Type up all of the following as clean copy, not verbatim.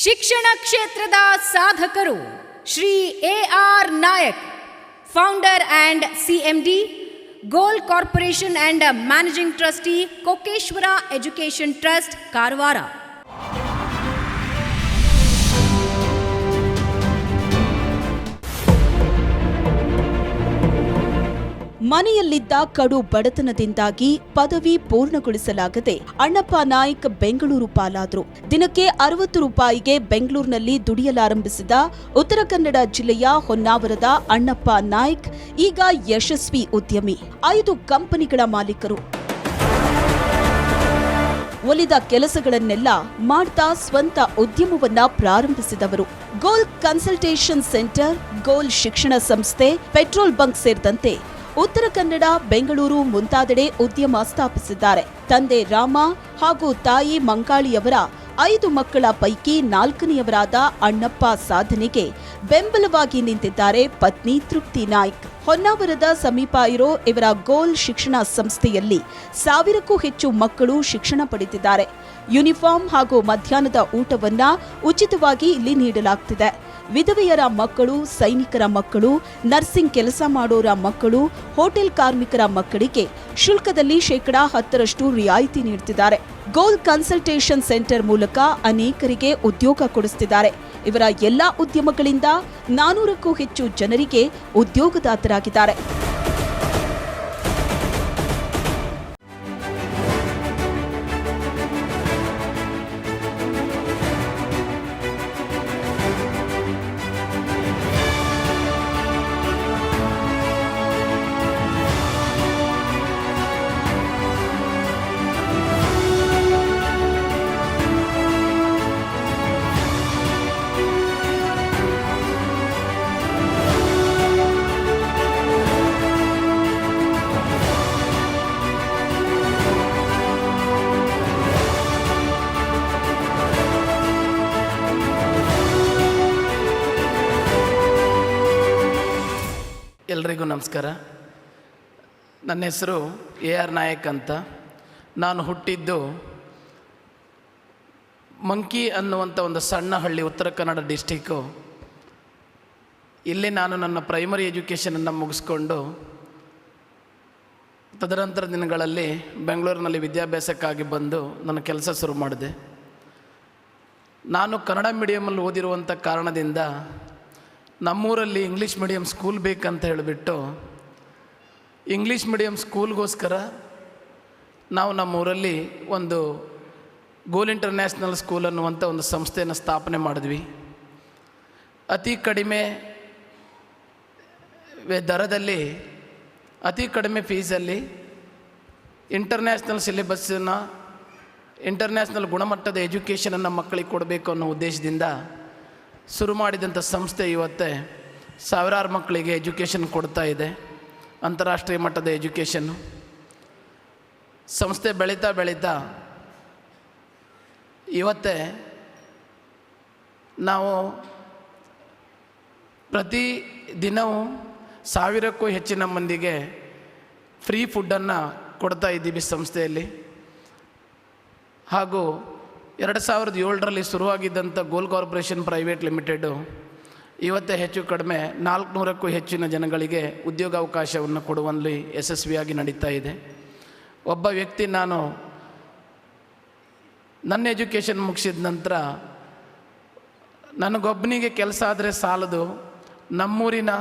ಶಿಕ್ಷಣ ಕ್ಷೇತ್ರದ ಸಾಧಕರು Shri A R. Nayak, founder and CMD, goal corporation and managing trustee, Kokkeshwara education trust, Karwar. ಮನೆಯಲ್ಲಿದ್ದ ಕಡು ಬಡತನದಿಂದಾಗಿ ಪದವಿ ಪೂರ್ಣಗೊಳಿಸಲಾಗದೆ ಅಣ್ಣಪ್ಪ ನಾಯ್ಕ್ ಬೆಂಗಳೂರು ಪಾಲಾದರು. ದಿನಕ್ಕೆ 60 ರೂಪಾಯಿಗೆ ಬೆಂಗಳೂರಿನಲ್ಲಿ ದುಡಿಯಲಾರಂಭಿಸಿದ ಉತ್ತರ ಕನ್ನಡ ಜಿಲ್ಲೆಯ ಹೊನ್ನಾವರದ ಅಣ್ಣಪ್ಪ ನಾಯ್ಕ್ ಈಗ ಯಶಸ್ವಿ ಉದ್ಯಮಿ, 5 ಕಂಪನಿಗಳ ಮಾಲೀಕರು. ಒಲಿದ ಕೆಲಸಗಳನ್ನೆಲ್ಲ ಮಾಡ್ತಾ ಸ್ವಂತ ಉದ್ಯಮವನ್ನ ಪ್ರಾರಂಭಿಸಿದವರು. ಗೋಲ್ ಕನ್ಸಲ್ಟೇಷನ್ ಸೆಂಟರ್, ಗೋಲ್ ಶಿಕ್ಷಣ ಸಂಸ್ಥೆ, ಪೆಟ್ರೋಲ್ ಬಂಕ್ ಸೇರಿದಂತೆ ಉತ್ತರ ಕನ್ನಡ, ಬೆಂಗಳೂರು ಮುಂತಾದೆಡೆ ಉದ್ಯಮ ಸ್ಥಾಪಿಸಿದ್ದಾರೆ. ತಂದೆ ರಾಮ ಹಾಗೂ ತಾಯಿ ಮಂಕಾಳಿಯವರ 5 ಮಕ್ಕಳ ಪೈಕಿ 4ನೆಯವರಾದ ಅಣ್ಣಪ್ಪ ಸಾಧನೆಗೆ ಬೆಂಬಲವಾಗಿ ನಿಂತಿದ್ದಾರೆ ಪತ್ನಿ ತೃಪ್ತಿ ನಾಯ್ಕ್. ಹೊನ್ನಾವರದ ಸಮೀಪ ಇರೋ ಇವರ ಗೋಲ್ ಶಿಕ್ಷಣ ಸಂಸ್ಥೆಯಲ್ಲಿ 1000ಕ್ಕೂ ಹೆಚ್ಚು ಮಕ್ಕಳು ಶಿಕ್ಷಣ ಪಡೆದಿದ್ದಾರೆ. ಯೂನಿಫಾರ್ಮ್ ಹಾಗೂ ಮಧ್ಯಾಹ್ನದ ಊಟವನ್ನ ಉಚಿತವಾಗಿ ಇಲ್ಲಿ ನೀಡಲಾಗ್ತಿದೆ. ವಿಧವೆಯರ ಮಕ್ಕಳು, ಸೈನಿಕರ ಮಕ್ಕಳು, ನರ್ಸಿಂಗ್ ಕೆಲಸ ಮಾಡೋರ ಮಕ್ಕಳು, ಹೋಟೆಲ್ ಕಾರ್ಮಿಕರ ಮಕ್ಕಳಿಗೆ ಶುಲ್ಕದಲ್ಲಿ 10% ರಿಯಾಯಿತಿ ನೀಡುತ್ತಿದ್ದಾರೆ. ಗೋಲ್ ಕನ್ಸಲ್ಟೇಷನ್ ಸೆಂಟರ್ ಮೂಲಕ ಅನೇಕರಿಗೆ ಉದ್ಯೋಗ ಕೊಡಿಸುತ್ತಿದ್ದಾರೆ. ಇವರ ಎಲ್ಲಾ ಉದ್ಯಮಗಳಿಂದ 400ಕ್ಕೂ ಹೆಚ್ಚು ಜನರಿಗೆ ಉದ್ಯೋಗದಾತರಾಗಿದ್ದಾರೆ. ಎಲ್ರಿಗೂ ನಮಸ್ಕಾರ. ನನ್ನ ಹೆಸರು ಎ.ಆರ್. ನಾಯಕ್ ಅಂತ. ನಾನು ಹುಟ್ಟಿದ್ದು ಮಂಕಿ ಅನ್ನುವಂಥ ಒಂದು ಸಣ್ಣ ಹಳ್ಳಿ, ಉತ್ತರ ಕನ್ನಡ ಡಿಸ್ಟಿಕ್ಕು. ಇಲ್ಲಿ ನಾನು ನನ್ನ ಪ್ರೈಮರಿ ಎಜುಕೇಷನನ್ನು ಮುಗಿಸ್ಕೊಂಡು ತದನಂತರ ದಿನಗಳಲ್ಲಿ ಬೆಂಗಳೂರಿನಲ್ಲಿ ವಿದ್ಯಾಭ್ಯಾಸಕ್ಕಾಗಿ ಬಂದು ನನ್ನ ಕೆಲಸ ಶುರು ಮಾಡಿದೆ. ನಾನು ಕನ್ನಡ ಮೀಡಿಯಮಲ್ಲಿ ಓದಿರುವಂಥ ಕಾರಣದಿಂದ ನಮ್ಮೂರಲ್ಲಿ ಇಂಗ್ಲೀಷ್ ಮೀಡಿಯಮ್ ಸ್ಕೂಲ್ ಬೇಕಂತ ಹೇಳಿಬಿಟ್ಟು ಇಂಗ್ಲೀಷ್ ಮೀಡಿಯಮ್ ಸ್ಕೂಲ್ಗೋಸ್ಕರ ನಾವು ನಮ್ಮೂರಲ್ಲಿ ಒಂದು ಗೋಲ್ ಇಂಟರ್ನ್ಯಾಷನಲ್ ಸ್ಕೂಲ್ ಅನ್ನುವಂಥ ಒಂದು ಸಂಸ್ಥೆಯನ್ನು ಸ್ಥಾಪನೆ ಮಾಡಿದ್ವಿ. ಅತಿ ಕಡಿಮೆ ದರದಲ್ಲಿ, ಅತಿ ಕಡಿಮೆ ಫೀಸಲ್ಲಿ ಇಂಟರ್ನ್ಯಾಷನಲ್ ಸಿಲೆಬಸ್ಸನ್ನು, ಇಂಟರ್ನ್ಯಾಷನಲ್ ಗುಣಮಟ್ಟದ ಎಜುಕೇಷನನ್ನು ಮಕ್ಕಳಿಗೆ ಕೊಡಬೇಕು ಅನ್ನೋ ಉದ್ದೇಶದಿಂದ ಶುರು ಮಾಡಿದಂಥ ಸಂಸ್ಥೆ ಇವತ್ತೇ ಸಾವಿರಾರು ಮಕ್ಕಳಿಗೆ ಎಜುಕೇಷನ್ ಕೊಡ್ತಾ ಇದೆ, ಅಂತಾರಾಷ್ಟ್ರೀಯ ಮಟ್ಟದ ಎಜುಕೇಷನ್ನು. ಸಂಸ್ಥೆ ಬೆಳೀತಾ ಬೆಳೀತಾ ಇವತ್ತೇ ನಾವು ಪ್ರತಿ ದಿನವೂ 1000ಕ್ಕೂ ಹೆಚ್ಚಿನ ಮಂದಿಗೆ ಫ್ರೀ ಫುಡ್ಡನ್ನು ಕೊಡ್ತಾ ಇದ್ದೀವಿ ಸಂಸ್ಥೆಯಲ್ಲಿ. ಹಾಗೂ 2007ರಲ್ಲಿ ಶುರುವಾಗಿದ್ದಂಥ ಗೋಲ್ ಕಾರ್ಪೊರೇಷನ್ ಪ್ರೈವೇಟ್ ಲಿಮಿಟೆಡು ಇವತ್ತೇ ಹೆಚ್ಚು ಕಡಿಮೆ 400ಕ್ಕೂ ಹೆಚ್ಚಿನ ಜನಗಳಿಗೆ ಉದ್ಯೋಗಾವಕಾಶವನ್ನು ಕೊಡುವಲ್ಲಿ ಯಶಸ್ವಿಯಾಗಿ ನಡೀತಾ ಇದೆ. ಒಬ್ಬ ವ್ಯಕ್ತಿ, ನಾನು ನನ್ನ ಎಜುಕೇಷನ್ ಮುಗಿಸಿದ ನಂತರ ನನಗೊಬ್ಬನಿಗೆ ಕೆಲಸ ಆದರೆ ಸಾಲದು, ನಮ್ಮೂರಿನ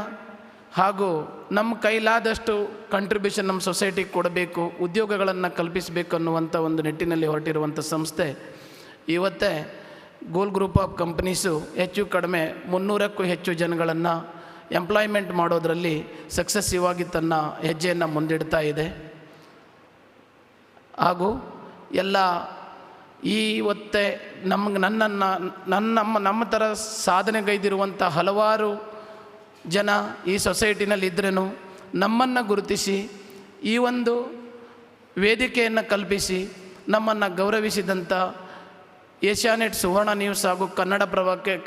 ಹಾಗೂ ನಮ್ಮ ಕೈಲಾದಷ್ಟು ಕಂಟ್ರಿಬ್ಯೂಷನ್ ನಮ್ಮ ಸೊಸೈಟಿಗೆ ಕೊಡಬೇಕು, ಉದ್ಯೋಗಗಳನ್ನು ಕಲ್ಪಿಸಬೇಕು ಅನ್ನುವಂಥ ಒಂದು ನಿಟ್ಟಿನಲ್ಲಿ ಹೊರಟಿರುವಂಥ ಸಂಸ್ಥೆ ಇವತ್ತೇ ಗೋಲ್ ಗ್ರೂಪ್ ಆಫ್ ಕಂಪನೀಸು ಹೆಚ್ಚು ಕಡಿಮೆ 300ಕ್ಕೂ ಹೆಚ್ಚು ಜನಗಳನ್ನು ಎಂಪ್ಲಾಯ್ಮೆಂಟ್ ಮಾಡೋದರಲ್ಲಿ ಸಕ್ಸಸ್ಸಿವ್ ಆಗಿ ತನ್ನ ಹೆಜ್ಜೆಯನ್ನು ಮುಂದಿಡ್ತಾ ಇದೆ. ಹಾಗೂ ಎಲ್ಲ ಇವತ್ತೇ ನಮ್ಮ ಥರ ಸಾಧನೆಗೈದಿರುವಂಥ ಹಲವಾರು ಜನ ಈ ಸೊಸೈಟಿನಲ್ಲಿ ಇದ್ರೂ ನಮ್ಮನ್ನು ಗುರುತಿಸಿ ಈ ಒಂದು ವೇದಿಕೆಯನ್ನು ಕಲ್ಪಿಸಿ ನಮ್ಮನ್ನು ಗೌರವಿಸಿದಂಥ ಏಷ್ಯಾನೆಟ್, ಸುವರ್ಣ ನ್ಯೂಸ್ ಹಾಗೂ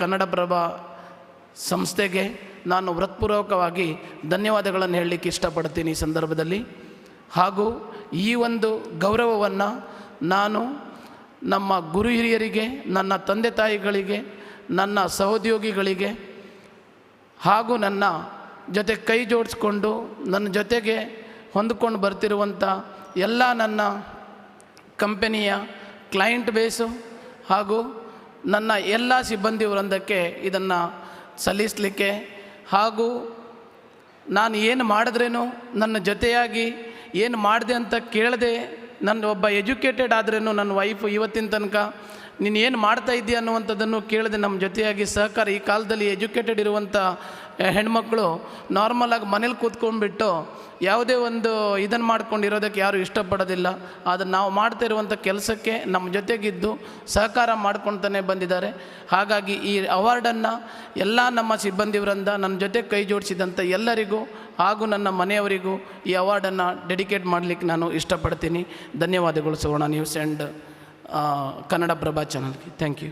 ಕನ್ನಡಪ್ರಭ ಸಂಸ್ಥೆಗೆ ನಾನು ಹೃತ್ಪೂರ್ವಕವಾಗಿ ಧನ್ಯವಾದಗಳನ್ನು ಹೇಳಲಿಕ್ಕೆ ಇಷ್ಟಪಡ್ತೀನಿ ಈ ಸಂದರ್ಭದಲ್ಲಿ. ಹಾಗೂ ಈ ಒಂದು ಗೌರವವನ್ನು ನಾನು ನಮ್ಮ ಗುರು ಹಿರಿಯರಿಗೆ, ನನ್ನ ತಂದೆ ತಾಯಿಗಳಿಗೆ ನನ್ನ ಸಹೋದ್ಯೋಗಿಗಳಿಗೆ ಹಾಗೂ ನನ್ನ ಜೊತೆ ಕೈ ಜೋಡಿಸ್ಕೊಂಡು ನನ್ನ ಜೊತೆಗೆ ಹೊಂದ್ಕೊಂಡು ಬರ್ತಿರುವಂಥ ಎಲ್ಲ ನನ್ನ ಕಂಪನಿಯ ಕ್ಲೈಂಟ್ ಬೇಸು ಹಾಗೂ ನನ್ನ ಎಲ್ಲ ಸಿಬ್ಬಂದಿ ವೃಂದಕ್ಕೆ ಇದನ್ನು ಸಲ್ಲಿಸಲಿಕ್ಕೆ ಹಾಗೂ ನಾನು ಏನು ಮಾಡಿದ್ರೇನು ನನ್ನ ಜೊತೆಯಾಗಿ ಏನು ಮಾಡಿದೆ ಅಂತ ಕೇಳದೆ, ನನ್ನ ಒಬ್ಬ ಎಜುಕೇಟೆಡ್ ಆದ್ರೇನು ನನ್ನ ವೈಫು ಇವತ್ತಿನ ತನಕ ನೀನು ಏನು ಮಾಡ್ತಾ ಇದ್ದೀಯ ಅನ್ನುವಂಥದ್ದನ್ನು ಕೇಳದೆ ನಮ್ಮ ಜೊತೆಯಾಗಿ ಸಹಕಾರ. ಈ ಕಾಲದಲ್ಲಿ ಎಜುಕೇಟೆಡ್ ಇರುವಂಥ ಹೆಣ್ಮಕ್ಳು ನಾರ್ಮಲಾಗಿ ಮನೇಲಿ ಕೂತ್ಕೊಂಡ್ಬಿಟ್ಟು ಯಾವುದೇ ಒಂದು ಇದನ್ನು ಮಾಡ್ಕೊಂಡಿರೋದಕ್ಕೆ ಯಾರು ಇಷ್ಟಪಡೋದಿಲ್ಲ. ಆದರೆ ನಾವು ಮಾಡ್ತಾ ಇರುವಂಥ ಕೆಲಸಕ್ಕೆ ನಮ್ಮ ಜೊತೆಗಿದ್ದು ಸಹಕಾರ ಮಾಡ್ಕೊಳ್ತಾನೆ ಬಂದಿದ್ದಾರೆ. ಹಾಗಾಗಿ ಈ ಅವಾರ್ಡನ್ನು ಎಲ್ಲ ನಮ್ಮ ಸಿಬ್ಬಂದಿ ವೃಂದ, ನನ್ನ ಜೊತೆ ಕೈ ಜೋಡಿಸಿದಂಥ ಎಲ್ಲರಿಗೂ ಹಾಗೂ ನನ್ನ ಮನೆಯವರಿಗೂ ಈ ಅವಾರ್ಡನ್ನು ಡೆಡಿಕೇಟ್ ಮಾಡಲಿಕ್ಕೆ ನಾನು ಇಷ್ಟಪಡ್ತೀನಿ. ಧನ್ಯವಾದಗಳು ಸುವರ್ಣ ನ್ಯೂಸ್ ಆ್ಯಂಡ್ ಕನ್ನಡಪ್ರಭ ಚಾನಲ್ಗೆ. Thank you.